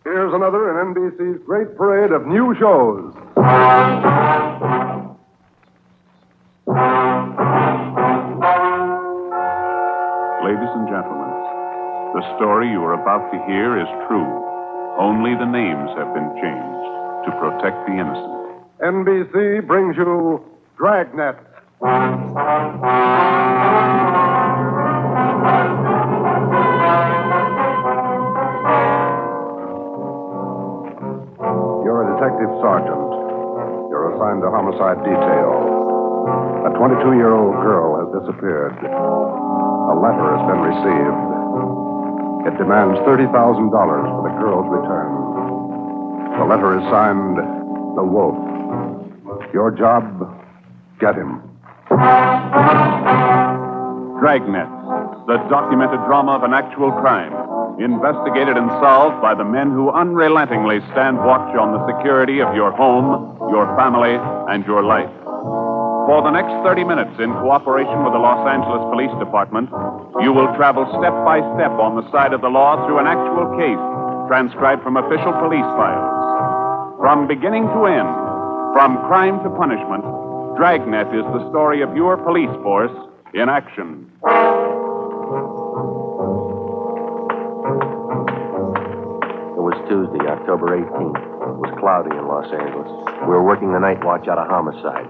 Here's another in NBC's great parade of new shows. Ladies and gentlemen, the story you are about to hear is true. Only the names have been changed to protect the innocent. NBC brings you Dragnet. You're a detective sergeant. You're assigned to homicide detail. A 22-year-old girl has disappeared. A letter has been received. It demands $30,000 for the girl's return. The letter is signed, The Wolf. Your job, get him. Dragnet, the documented drama of an actual crime, investigated and solved by the men who unrelentingly stand watch on the security of your home, your family, and your life. For the next 30 minutes, in cooperation with the Los Angeles Police Department, you will travel step by step on the side of the law through an actual case transcribed from official police files. From beginning to end, from crime to punishment, Dragnet is the story of your police force in action. It was Tuesday, October 18th. It was cloudy in Los Angeles. We were working the night watch out of homicide.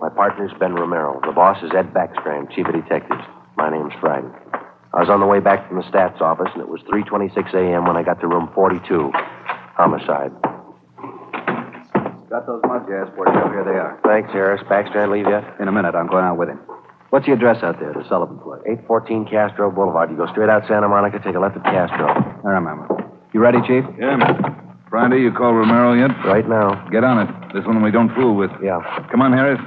My partner's Ben Romero. The boss is Ed Backstrand, chief of detectives. My name's Friday. I was on the way back from the stats office, and it was 3:26 a.m. when I got to room 42. Homicide. Got those mugs you asked for, Joe. Here they are. Thanks, Harris. Backstrand leave yet? In a minute, I'm going out with him. What's the address out there, the Sullivan place? 814 Castro Boulevard. You go straight out Santa Monica, take a left at Castro. I remember. You ready, Chief? Yeah, man. Friday, you call Romero yet? Right now. Get on it. This one we don't fool with. Yeah. Come on, Harris.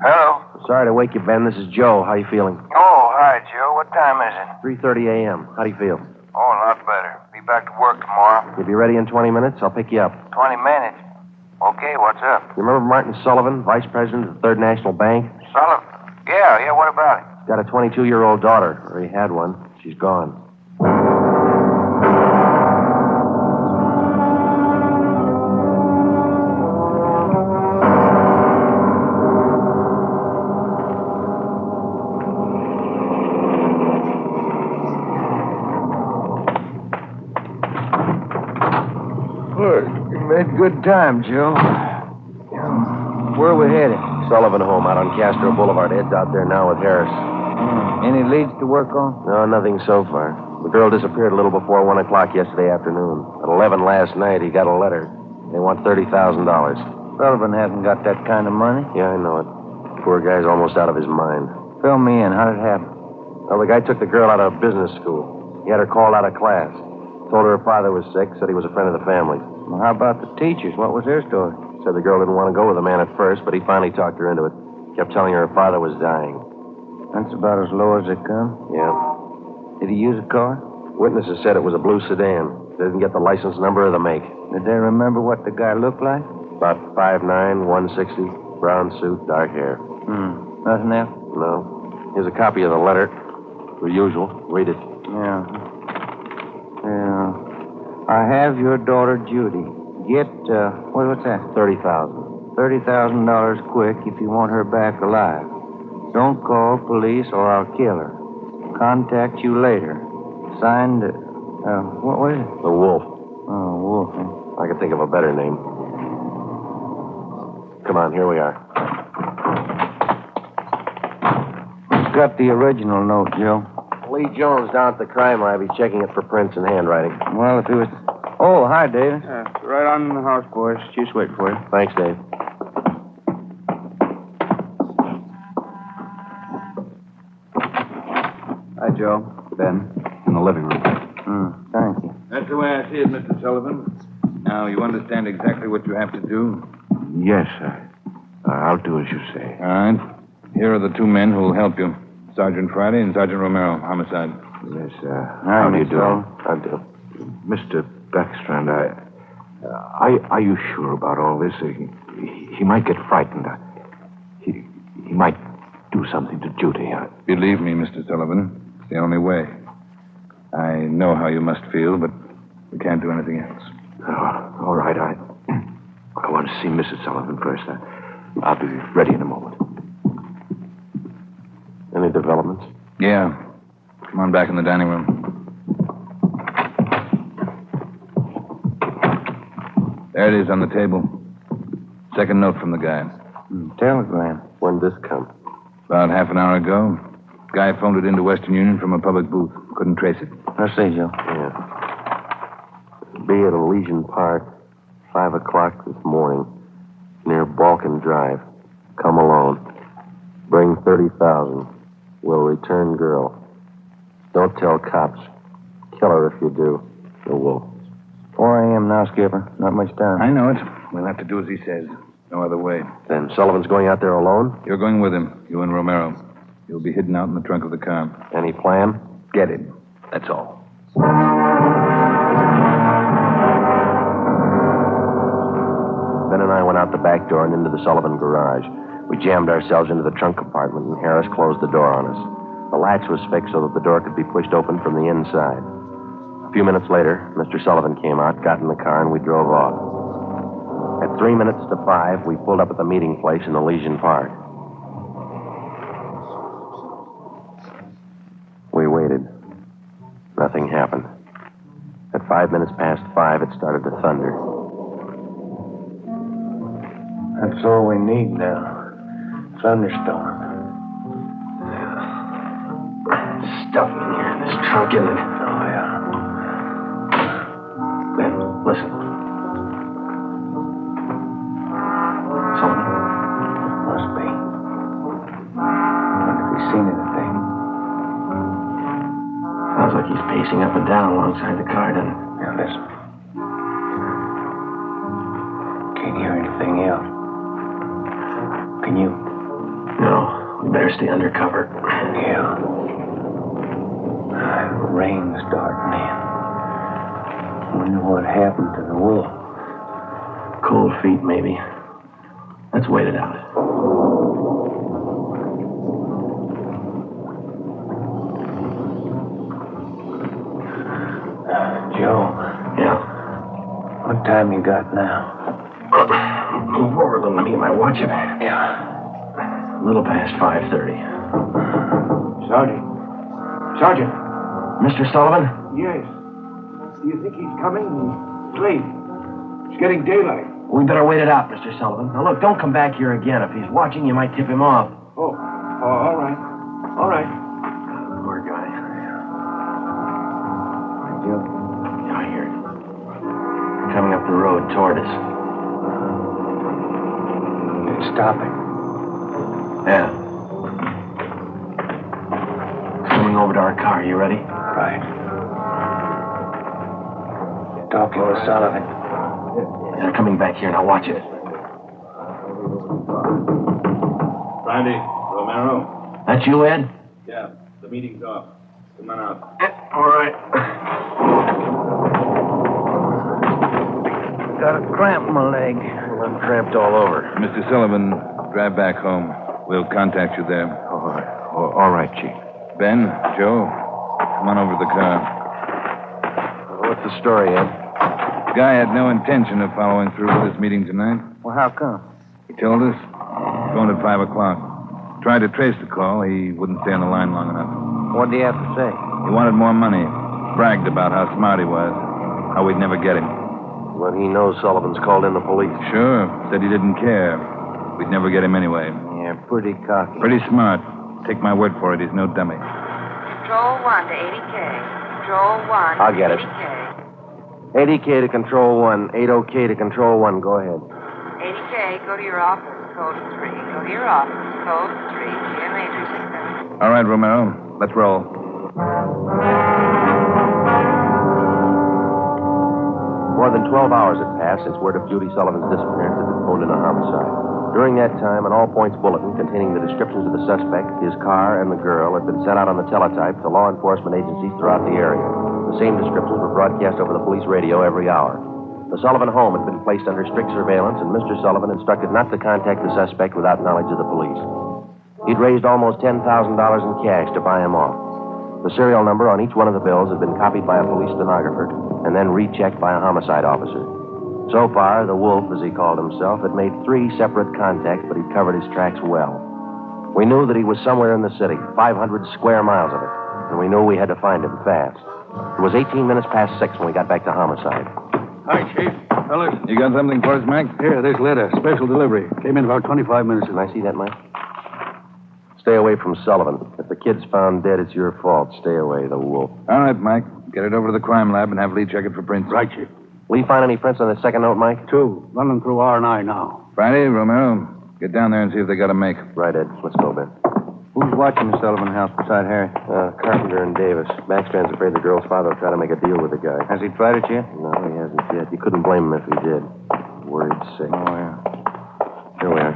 Hello? Sorry to wake you, Ben. This is Joe. How you feeling? Oh, hi, Joe. What time is it? 3:30 a.m. How do you feel? Oh, a lot better. Be back to work tomorrow. You'll be ready in 20 minutes. I'll pick you up. 20 minutes. Okay, what's up? You remember Martin Sullivan, vice president of the Third National Bank? Sullivan? Yeah, what about it? He's got a 22-year-old daughter, or he had one. She's gone. Look, you made good time, Joe. Where are we headed? Sullivan home out on Castro Boulevard. Ed's out there now with Harris. Any leads to work on? No, nothing so far. The girl disappeared a little before 1 o'clock yesterday afternoon. At 11 last night, he got a letter. They want $30,000. Sullivan hasn't got that kind of money. Yeah, I know it. Poor guy's almost out of his mind. Fill me in. How did it happen? Well, the guy took the girl out of business school. He had her called out of class. Told her father was sick, said he was a friend of the family. Well, how about the teachers? What was their story? Said the girl didn't want to go with the man at first, but he finally talked her into it. Kept telling her father was dying. That's about as low as they come. Yeah. Did he use a car? Witnesses said it was a blue sedan. They didn't get the license number or the make. Did they remember what the guy looked like? About 5'9", 160, brown suit, dark hair. Nothing else? No. Here's a copy of the letter. The usual. Read it. Yeah. I have your daughter, Judy. Get, what's that? $30,000. $30,000 quick if you want her back alive. Don't call police or I'll kill her. Contact you later. Signed, what was it? The Wolf. Oh, Wolf. Huh? I could think of a better name. Come on, here we are. Who's got the original note, Joe? Lee Jones down at the crime lab. He's checking it for prints and handwriting. Well, if he was... Oh, hi, David. Right on the house, boys. Just wait for you. Thanks, Dave. Hi, Joe. Ben. In the living room. Thank you. That's the way I see it, Mr. Sullivan. Now, you understand exactly what you have to do? Yes, sir. I'll do as you say. All right. Here are the two men who will help you. Sergeant Friday and Sergeant Romero, homicide. Yes, How do you do? I do. Mr. Backstrand, are you sure about all this? He might get frightened. He might do something to Judy. Believe me, Mr. Sullivan, it's the only way. I know how you must feel, but we can't do anything else. Oh, all right. I want to see Mrs. Sullivan first. I'll be ready in a moment. Any developments? Yeah. Come on back in the dining room. There it is on the table. Second note from the guy. Telegram. When'd this come? About half an hour ago. Guy phoned it into Western Union from a public booth. Couldn't trace it. I see, Joe. Yeah. Be at Elysian Park, 5 o'clock this morning, near Balkan Drive. Come alone. Bring 30,000. Will return girl. Don't tell cops. Kill her if you do. Or we'll... 4 a.m. now, Skipper. Not much time. I know it. We'll have to do as he says. No other way. Then Sullivan's going out there alone? You're going with him, you and Romero. You'll be hidden out in the trunk of the car. Any plan? Get him. That's all. Ben and I went out the back door and into the Sullivan garage. We jammed ourselves into the trunk compartment, and Harris closed the door on us. The latch was fixed so that the door could be pushed open from the inside. A few minutes later, Mr. Sullivan came out, got in the car, and we drove off. At 3 minutes to 5, we pulled up at the meeting place in Elysian Park. We waited. Nothing happened. At 5 minutes past 5, it started to thunder. That's all we need now. Thunderstorm. Stuffing in here in this trunk, isn't it? Oh, yeah. Ben, listen. Sullivan? Must be. Wonder if he's seen anything. Sounds like he's pacing up and down alongside the car, doesn't it? Now, listen. Can't hear anything else. Can you? No, we better stay under cover. Yeah. Rain's starting in. Wonder what happened to the wool. Cold feet, maybe. Let's wait it out. Joe. Yeah. What time you got now? Move over a little. Let me get my watch. Yeah. A little past 5:30. Sergeant. Mr. Sullivan? Yes. Do you think he's coming? It's late. It's getting daylight. We better wait it out, Mr. Sullivan. Now, look, don't come back here again. If he's watching, you might tip him off. Oh, all right. All right. Poor guy. Joe. Yeah, I hear you. Coming up the road toward us. It's stopping. Yeah. Coming over to our car. You ready? Right. Talking with Sullivan. They're coming back here. Now watch it. Brandy, Romero. That you, Ed? Yeah, the meeting's off. Come on out. All right. Got a cramp in my leg. Well, I'm cramped all over. Mr. Sullivan, drive back home. We'll contact you there. All right, Chief. Ben, Joe, come on over to the car. What's the story, Ed? The guy had no intention of following through with this meeting tonight. Well, how come? He told us. Phoned at 5 o'clock. Tried to trace the call. He wouldn't stay on the line long enough. What do you have to say? He wanted more money. Bragged about how smart he was. How we'd never get him. Well, he knows Sullivan's called in the police. Sure. Said he didn't care. We'd never get him anyway. Yeah, pretty cocky. Pretty smart. Take my word for it. He's no dummy. Control 1 to 80K. Control 1 I'll get it. 80K. 80K to Control 1. 80K to Control 1. Go ahead. 80K, go to your office. Code 3. Go to your office. Code 3. GMA 367. All right, Romero. Let's roll. More than 12 hours had passed since word of Judy Sullivan's disappearance had been phoned in a homicide. During that time, an all-points bulletin containing the descriptions of the suspect, his car, and the girl had been sent out on the teletype to law enforcement agencies throughout the area. The same descriptions were broadcast over the police radio every hour. The Sullivan home had been placed under strict surveillance, and Mr. Sullivan instructed not to contact the suspect without knowledge of the police. He'd raised almost $10,000 in cash to buy him off. The serial number on each one of the bills had been copied by a police stenographer and then rechecked by a homicide officer. So far, the Wolf, as he called himself, had made 3 separate contacts, but he'd covered his tracks well. We knew that he was somewhere in the city, 500 square miles of it, and we knew we had to find him fast. It was 18 minutes past 6 when we got back to homicide. Hi, Chief. Fellas. You got something for us, Mac? Here, this letter. Special delivery. Came in about 25 minutes Can ago. I see that, Mike? Stay away from Sullivan. If the kid's found dead, it's your fault. Stay away, the Wolf. All right, Mike. Get it over to the crime lab and have Lee check it for prints. Right, Chief. Will you find any prints on the second note, Mike? 2. Running through R&I now. Friday, Romero, get down there and see if they got a make. Right, Ed. Let's go, Ben. Who's watching the Sullivan house beside Harry? Carpenter and Davis. Backstrand's afraid the girl's father will try to make a deal with the guy. Has he tried it yet? No, he hasn't yet. You couldn't blame him if he did. Worried sick. Oh, yeah. Here we are.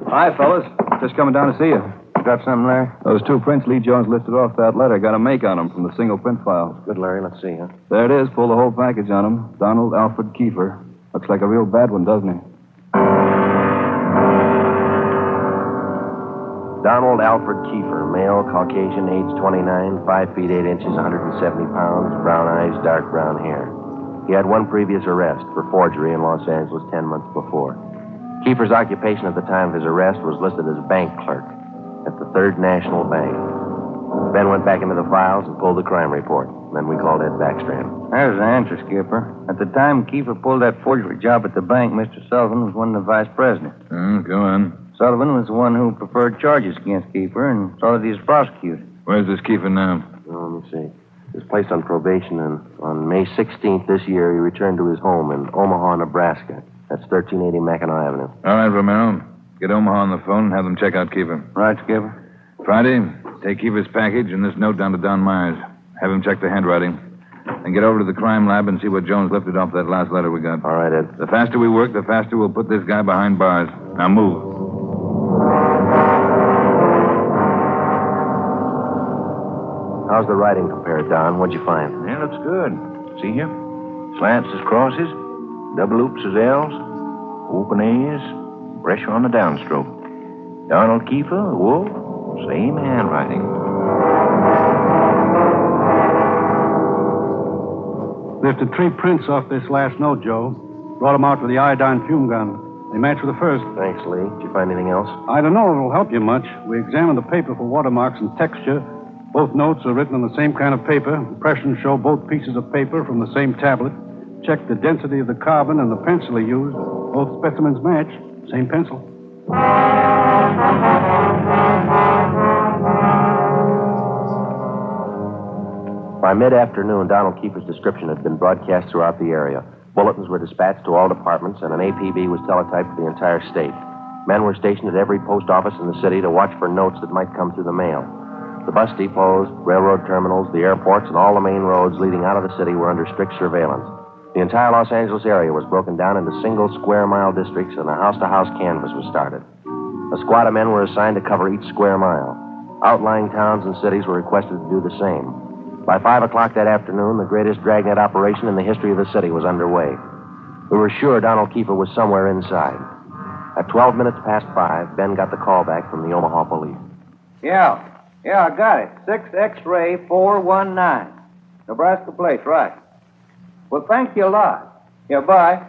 Hi, fellas. Just coming down to see you. Got something, Larry? Those 2 prints Lee Jones listed off that letter got a make on them from the single print file. Good, Larry. Let's see, huh? There it is. Pull the whole package on him. Donald Alfred Kiefer. Looks like a real bad one, doesn't he? Donald Alfred Kiefer, male, Caucasian, age 29, 5 feet 8 inches, 170 pounds, brown eyes, dark brown hair. He had 1 previous arrest for forgery in Los Angeles 10 months before. Kiefer's occupation at the time of his arrest was listed as bank clerk at the Third National Bank. Ben went back into the files and pulled the crime report. Then we called Ed Backstrand. There's the answer, Skipper. At the time Kiefer pulled that forgery job at the bank, Mr. Sullivan was one of the vice presidents. Go on. Sullivan was the one who preferred charges against Kiefer and saw that he was prosecuted. Where's this Kiefer now? Well, let me see. He was placed on probation, and on May 16th this year, he returned to his home in Omaha, Nebraska. That's 1380 Mackinac Avenue. All right, Romero. Get Omaha on the phone and have them check out Kiefer. Right, Skipper? Friday, take Kiefer's package and this note down to Don Myers. Have him check the handwriting. Then get over to the crime lab and see what Jones lifted off that last letter we got. All right, Ed. The faster we work, the faster we'll put this guy behind bars. Now move. How's the writing compared, Don? What'd you find? Yeah, looks good. See here? Slants as crosses, double oops as L's, open A's, pressure on the downstroke. Donald Kiefer, Wolf, same handwriting. Lifted 3 prints off this last note, Joe. Brought them out with the iodine fume gun. They match with the first. Thanks, Lee. Did you find anything else? I don't know if it'll help you much. We examined the paper for watermarks and texture. Both notes are written on the same kind of paper. Impressions show both pieces of paper from the same tablet. Checked the density of the carbon and the pencil he used. Both specimens match. Same pencil. By mid-afternoon, Donald Kiefer's description had been broadcast throughout the area. Bulletins were dispatched to all departments, and an APB was teletyped for the entire state. Men were stationed at every post office in the city to watch for notes that might come through the mail. The bus depots, railroad terminals, the airports, and all the main roads leading out of the city were under strict surveillance. The entire Los Angeles area was broken down into single square-mile districts, and a house-to-house canvass was started. A squad of men were assigned to cover each square mile. Outlying towns and cities were requested to do the same. By 5 o'clock that afternoon, the greatest Dragnet operation in the history of the city was underway. We were sure Donald Kiefer was somewhere inside. At 12 minutes past 5, Ben got the call back from the Omaha police. Yeah, I got it. 6 X-ray 419. Nebraska plate, right. Well, thank you a lot. Yeah, bye.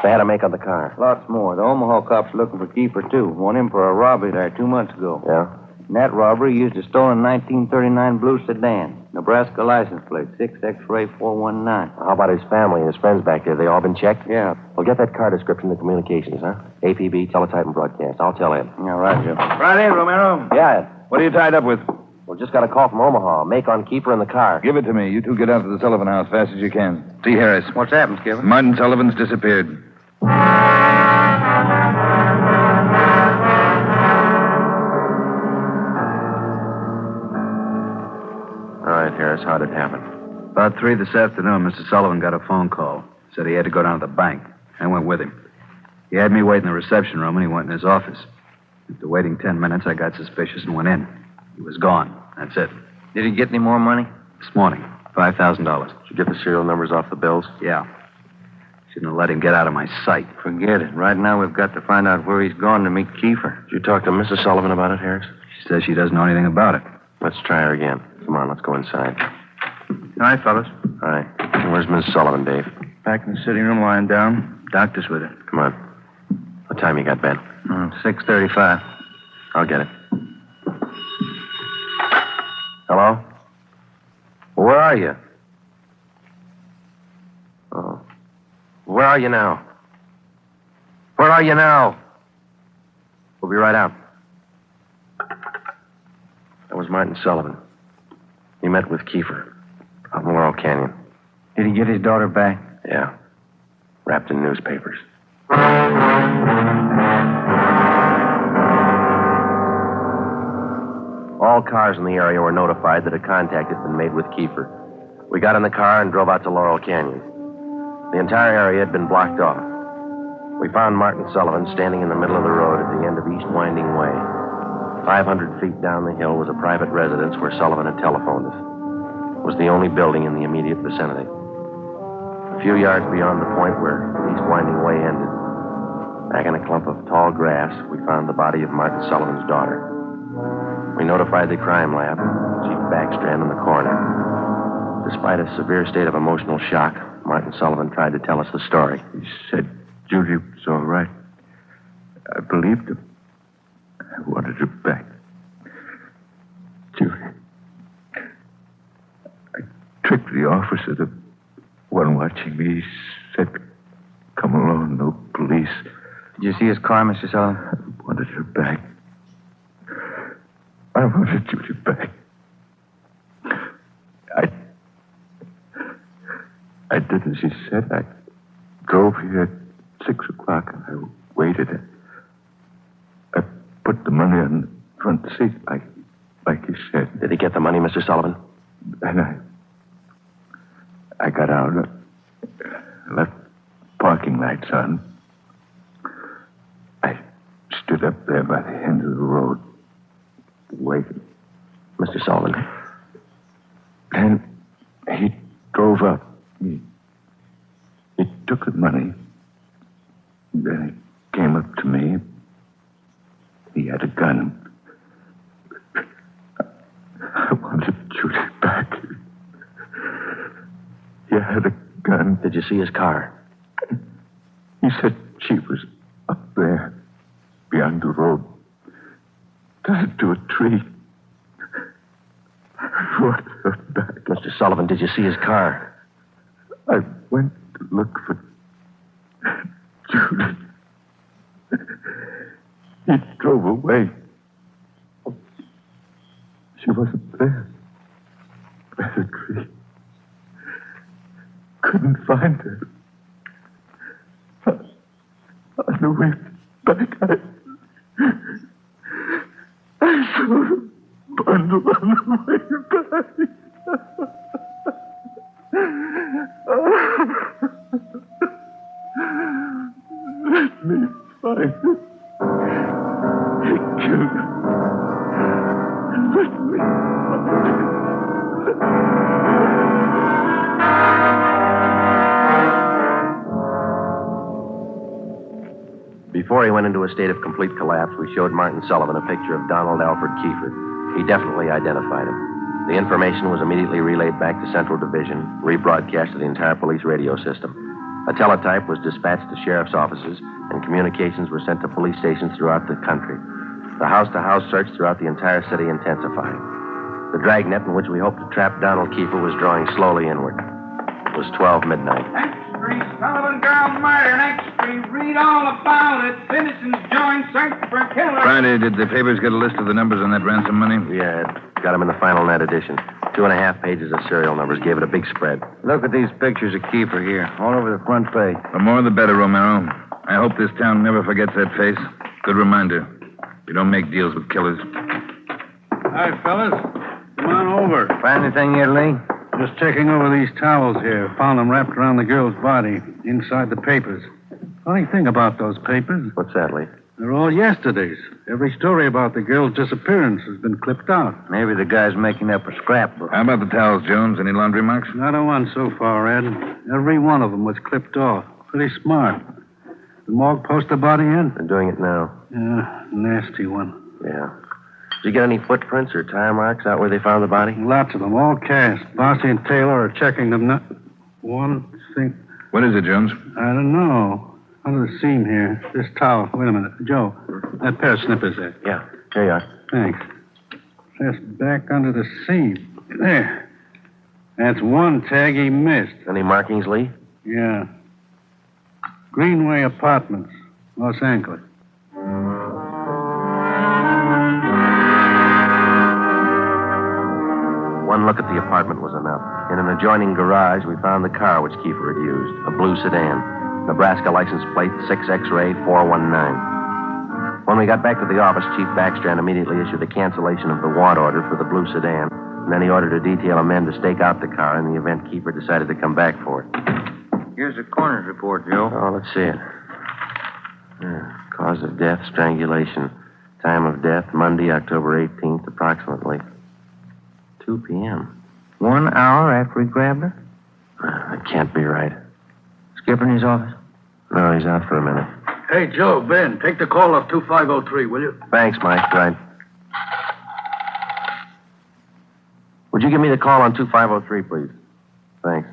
They had a make on the car. Lots more. The Omaha cops looking for Kiefer, too. Want him for a robbery there 2 months ago. Yeah? In that robbery, he used a stolen 1939 blue sedan. Nebraska license plate, 6 X-ray 419. How about his family and his friends back there? They all been checked? Yeah. Well, get that car description to communications, huh? APB, teletype, and broadcast. I'll tell Ed. Yeah, right, Joe. Friday, Romero. Yeah, Ed. What are you tied up with? Well, just got a call from Omaha. Make on Kiefer in the car. Give it to me. You two get out to the Sullivan house fast as you can. See Harris. What's happened, Skipper? Martin Sullivan's disappeared. All right, Harris, how'd it happen? About 3 this afternoon, Mr. Sullivan got a phone call. Said he had to go down to the bank. I went with him. He had me wait in the reception room, and he went in his office. After waiting 10 minutes, I got suspicious and went in. He was gone. That's it. Did he get any more money? This morning, $5,000. Did you get the serial numbers off the bills? Yeah. Shouldn't have let him get out of my sight. Forget it. Right now, we've got to find out where he's gone to meet Kiefer. Did you talk to Mrs. Sullivan about it, Harris? She says she doesn't know anything about it. Let's try her again. Come on, let's go inside. All right, fellas. All right. Where's Mrs. Sullivan, Dave? Back in the sitting room, lying down. Doctor's with her. Come on. What time you got, Ben? 6:35. I'll get it. Hello? Where are you? Oh. Where are you now? Where are you now? We'll be right out. That was Martin Sullivan. He met with Kiefer out in Laurel Canyon. Did he get his daughter back? Yeah. Wrapped in newspapers. All cars in the area were notified that a contact had been made with Kiefer. We got in the car and drove out to Laurel Canyon. The entire area had been blocked off. We found Martin Sullivan standing in the middle of the road at the end of East Winding Way. 500 feet down the hill was a private residence where Sullivan had telephoned us. It was the only building in the immediate vicinity. A few yards beyond the point where East Winding Way ended, back in a clump of tall grass, we found the body of Martin Sullivan's daughter. We notified the crime lab, Chief Backstrand in the coroner. Despite a severe state of emotional shock, Martin Sullivan tried to tell us the story. He said Judy was all right. I believed him. I wanted her back. Judy. I tricked the officer, the one watching me. He said, come along, no police. Did you see his car, Mr. Sullivan? I wanted her back. I wanted Judy back. I did as he said. I drove here at 6 o'clock and I waited. I put the money on the front seat like he said. Did he get the money, Mr. Sullivan? And I got out, left parking lights on. I stood up there by the end of the road, waiting. Mr. Sullivan. Then he drove up. He took the money. Then he came up to me. He had a gun. I wanted Judy back. He had a gun. Did you see his car? He said she was up there, beyond the road, tied to a tree. I wanted her back. Mr. Sullivan, did you see his car? I went to look for Judy. He drove away. She wasn't there. By the tree. Couldn't find her. On the way back, I saw her bundle on the way back. Let me find her. He killed her. Let me find her. Before he went into a state of complete collapse, we showed Martin Sullivan a picture of Donald Alfred Kiefer. He definitely identified him. The information was immediately relayed back to Central Division, rebroadcast to the entire police radio system. A teletype was dispatched to sheriff's offices, and communications were sent to police stations throughout the country. The house-to-house search throughout the entire city intensified. The dragnet in which we hoped to trap Donald Kiefer was drawing slowly inward. It was 12 midnight. Next street, Sullivan girl murder. Next street, read all about it. Citizens join search for killer. Friday, did the papers get a list of the numbers on that ransom money? Yeah, got them in the final net edition. 2.5 pages of serial numbers. Gave it a big spread. Look at these pictures of Kiefer here, all over the front page. The more the better, Romero. I hope this town never forgets that face. Good reminder. You don't make deals with killers. Hi, fellas. Come on over. Find anything yet, Lee? Just checking over these towels here. Found them wrapped around the girl's body, inside the papers. Funny thing about those papers, What's that, Lee? they're all yesterday's. Every story about the girl's disappearance has been clipped out. Maybe the guy's making up a scrapbook. How about the towels, Jones? Any laundry marks? Not a one so far, Ed. Every one of them was clipped off. Pretty smart. The morgue post the body in? They're doing it now. Yeah, nasty one. Yeah. Did you get any footprints or tire marks out where they found the body? Lots of them, all cast. Bossy and Taylor are checking them. Not one thing. What is it, Jones? I don't know. Under the seam here. This towel. Wait a minute. Joe, that pair of snippers there. Yeah. Here you are. Thanks. Just back under the seam. There. That's one tag he missed. Any markings, Lee? Yeah. Greenway Apartments, Los Angeles. One look at the apartment was enough. In an adjoining garage, we found the car which Kiefer had used, a blue sedan. Nebraska license plate 6X-ray 419. When we got back to the office, Chief Backstrand immediately issued a cancellation of the want order for the blue sedan, and then he ordered a detail of men to stake out the car in the event Kiefer decided to come back for it. Here's the coroner's report, Joe. Oh, let's see it. Cause of death, strangulation. Time of death, Monday, October 18th, approximately 2 p.m. 1 hour after he grabbed her? That can't be right. Skipper in his office? No, he's out for a minute. Hey, Joe, Ben, take the call off 2503, will you? Thanks, Mike. Right. Would you give me the call on 2503, please? Thanks.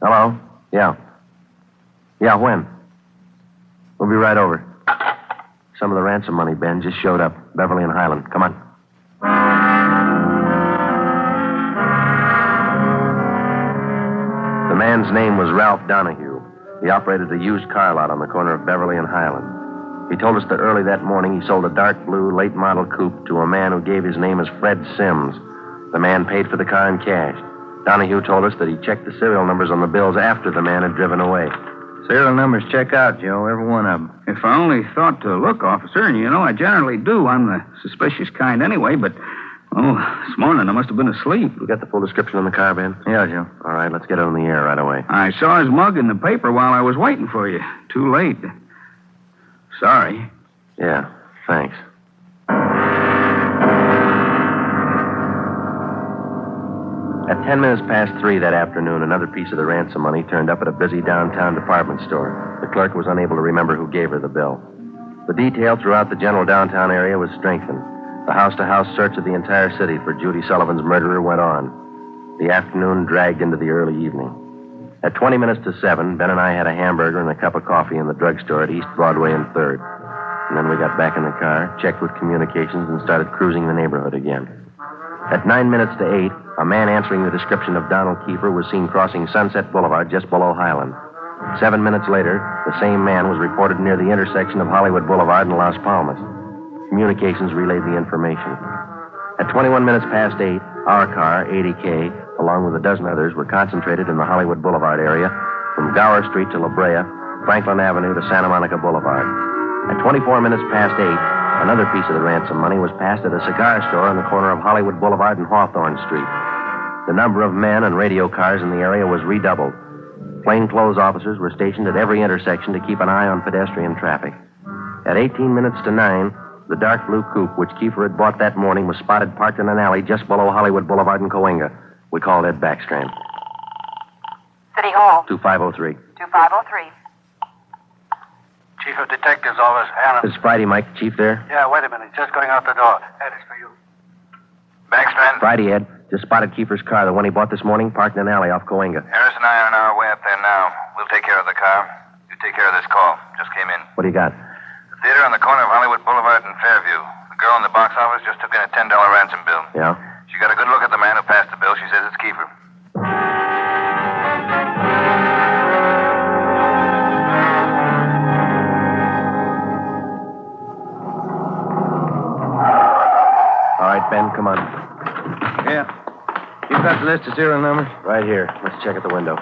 Hello? Yeah. Yeah, when? We'll be right over. Some of the ransom money, Ben, just showed up. Beverly and Highland. Come on. The man's name was Ralph Donahue. He operated a used car lot on the corner of Beverly and Highland. He told us that early that morning he sold a dark blue late model coupe to a man who gave his name as Fred Sims. The man paid for the car in cash. Donahue told us that he checked the serial numbers on the bills after the man had driven away. Serial numbers check out, Joe, every one of them. If I only thought to look, officer, and you know I generally do. I'm the suspicious kind anyway, but, this morning I must have been asleep. You got the full description on the car, Ben? Yeah, Joe. All right, let's get it on the air right away. I saw his mug in the paper while I was waiting for you. Too late. Sorry. Yeah, thanks. At 10 minutes past 3 that afternoon, another piece of the ransom money turned up at a busy downtown department store. The clerk was unable to remember who gave her the bill. The detail throughout the general downtown area was strengthened. The house-to-house search of the entire city for Judy Sullivan's murderer went on. The afternoon dragged into the early evening. At 20 minutes to 7, Ben and I had a hamburger and a cup of coffee in the drugstore at East Broadway and 3rd. And then we got back in the car, checked with communications, and started cruising the neighborhood again. At 9 minutes to 8, a man answering the description of Donald Kiefer was seen crossing Sunset Boulevard just below Highland. 7 minutes later, the same man was reported near the intersection of Hollywood Boulevard and Las Palmas. Communications relayed the information. At 21 minutes past 8, our car, 80K, along with a dozen others, were concentrated in the Hollywood Boulevard area from Gower Street to La Brea, Franklin Avenue to Santa Monica Boulevard. At 24 minutes past 8, another piece of the ransom money was passed at a cigar store on the corner of Hollywood Boulevard and Hawthorne Street. The number of men and radio cars in the area was redoubled. Plainclothes officers were stationed at every intersection to keep an eye on pedestrian traffic. At 18 minutes to 9, the dark blue coupe which Kiefer had bought that morning was spotted parked in an alley just below Hollywood Boulevard and Coenga. We called Ed Backstrand. City Hall. 2503. 2503. Chief of Detectives Office, Anna. This is Friday, Mike. Chief there? Yeah, wait a minute. Just going out the door. Ed, it's for you. Backstrand? Friday, Ed. Just spotted Kiefer's car, the one he bought this morning, parked in an alley off Coenga. Harris and I are on our way up there now. We'll take care of the car. You take care of this call. Just came in. What do you got? The theater on the corner of Hollywood Boulevard and Fairview. The girl in the box office just took in a $10 ransom bill. Yeah? She got a good look at the man who passed the bill. She says it's Kiefer. All right, Ben, come on. Yeah. You've got the list of serial numbers? Right here. Let's check at the window.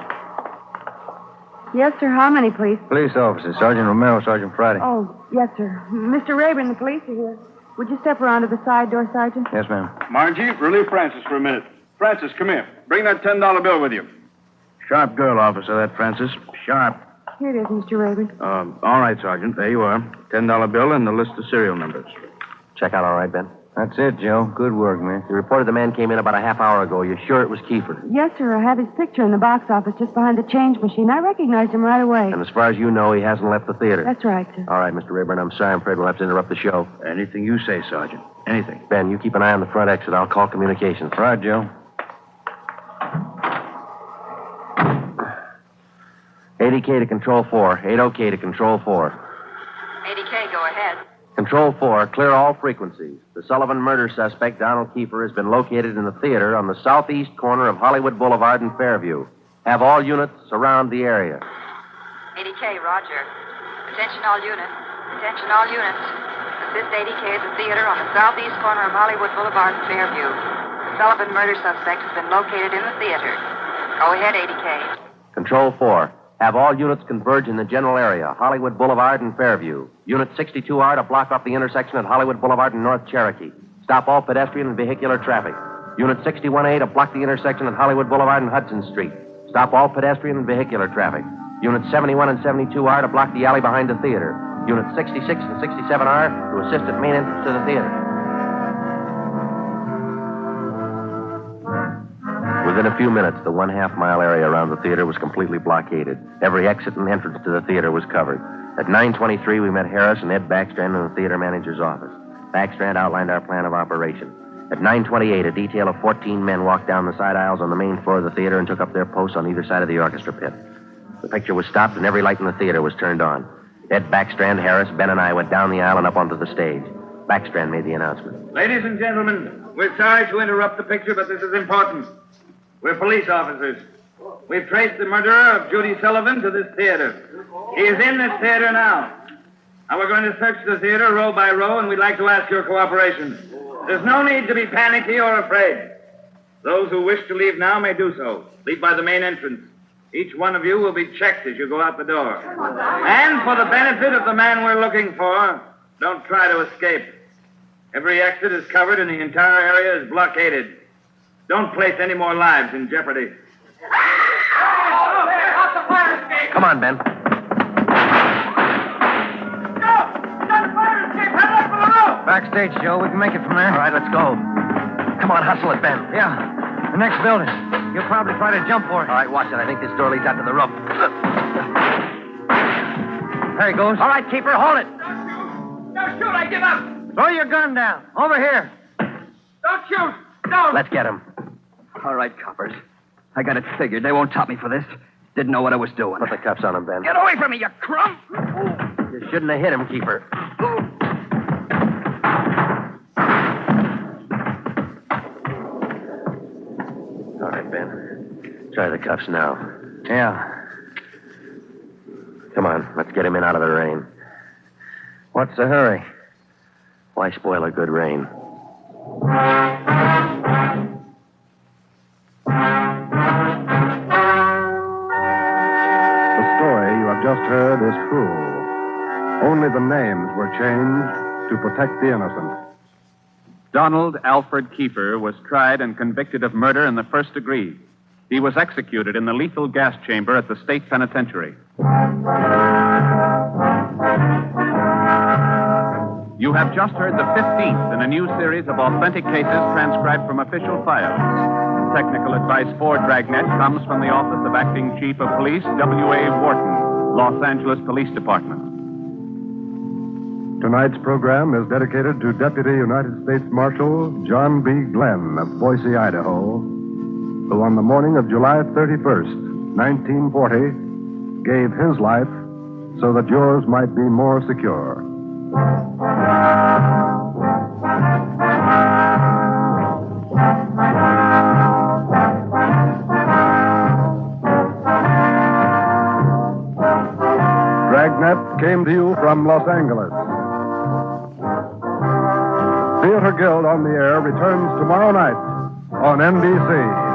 Yes, sir. How many, please? Police officers. Sergeant Romero, Sergeant Friday. Oh, yes, sir. Mr. Rayburn, the police are here. Would you step around to the side door, Sergeant? Yes, ma'am. Margie, relieve Francis for a minute. Francis, come here. Bring that $10 bill with you. Sharp girl, officer, that Francis. Sharp. Here it is, Mr. Rayburn. All right, Sergeant. There you are. $10 bill and the list of serial numbers. Check out all right, Ben? That's it, Joe. Good work, man. You reported the man came in about a half hour ago. You're sure it was Kiefer? Yes, sir. I have his picture in the box office just behind the change machine. I recognized him right away. And as far as you know, he hasn't left the theater. That's right, sir. All right, Mr. Rayburn, I'm sorry. I'm afraid we'll have to interrupt the show. Anything you say, Sergeant. Anything. Ben, you keep an eye on the front exit. I'll call communications. Right, Joe. 80K to Control 4. 80K to Control 4. 80K, go ahead. Control 4, clear all frequencies. The Sullivan murder suspect, Donald Kiefer, has been located in the theater on the southeast corner of Hollywood Boulevard and Fairview. Have all units surround the area. 80K, roger. Attention all units. Attention all units. Assist 80K at the theater on the southeast corner of Hollywood Boulevard and Fairview. The Sullivan murder suspect has been located in the theater. Go ahead, 80K. Control 4, have all units converge in the general area, Hollywood Boulevard and Fairview. Unit 62R to block off the intersection at Hollywood Boulevard and North Cherokee. Stop all pedestrian and vehicular traffic. Unit 61A to block the intersection at Hollywood Boulevard and Hudson Street. Stop all pedestrian and vehicular traffic. Unit 71 and 72R to block the alley behind the theater. Unit 66 and 67R to assist at main entrance to the theater. Within a few minutes, the 1/2 mile area around the theater was completely blockaded. Every exit and entrance to the theater was covered. At 9:23, we met Harris and Ed Backstrand in the theater manager's office. Backstrand outlined our plan of operation. At 9:28, a detail of 14 men walked down the side aisles on the main floor of the theater and took up their posts on either side of the orchestra pit. The picture was stopped and every light in the theater was turned on. Ed Backstrand, Harris, Ben, and I went down the aisle and up onto the stage. Backstrand made the announcement. Ladies and gentlemen, we're sorry to interrupt the picture, but this is important. We're police officers. We've traced the murderer of Judy Sullivan to this theater. He is in this theater now. Now we're going to search the theater row by row, and we'd like to ask your cooperation. There's no need to be panicky or afraid. Those who wish to leave now may do so. Leave by the main entrance. Each one of you will be checked as you go out the door. And for the benefit of the man we're looking for, don't try to escape. Every exit is covered and the entire area is blockaded. Don't place any more lives in jeopardy. Come on, Ben. Backstage, Joe. We can make it from there. All right, let's go. Come on, hustle it, Ben. Yeah. The next building. You'll probably try to jump for it. All right, watch it. I think this door leads out to the roof. There he goes. All right, Keeper, hold it. Don't shoot, I give up. Throw your gun down. Over here. Don't shoot. Don't. Let's get him. All right, coppers. I got it figured. They won't top me for this. Didn't know what I was doing. Put the cuffs on him, Ben. Get away from me, you crumb! You shouldn't have hit him, Keeper. All right, Ben. Try the cuffs now. Yeah. Come on, let's get him in out of the rain. What's the hurry? Why spoil a good rain? The story you have just heard is true. Only the names were changed to protect the innocent. Donald Alfred Kiefer was tried and convicted of murder in the first degree. He was executed in the lethal gas chamber at the state penitentiary. You have just heard the 15th in a new series of authentic cases transcribed from official files. Technical advice for Dragnet comes from the Office of Acting Chief of Police, W.A. Wharton, Los Angeles Police Department. Tonight's program is dedicated to Deputy United States Marshal John B. Glenn of Boise, Idaho, who on the morning of July 31st, 1940, gave his life so that yours might be more secure. Dragnet came to you from Los Angeles. Theater Guild on the Air returns tomorrow night on NBC.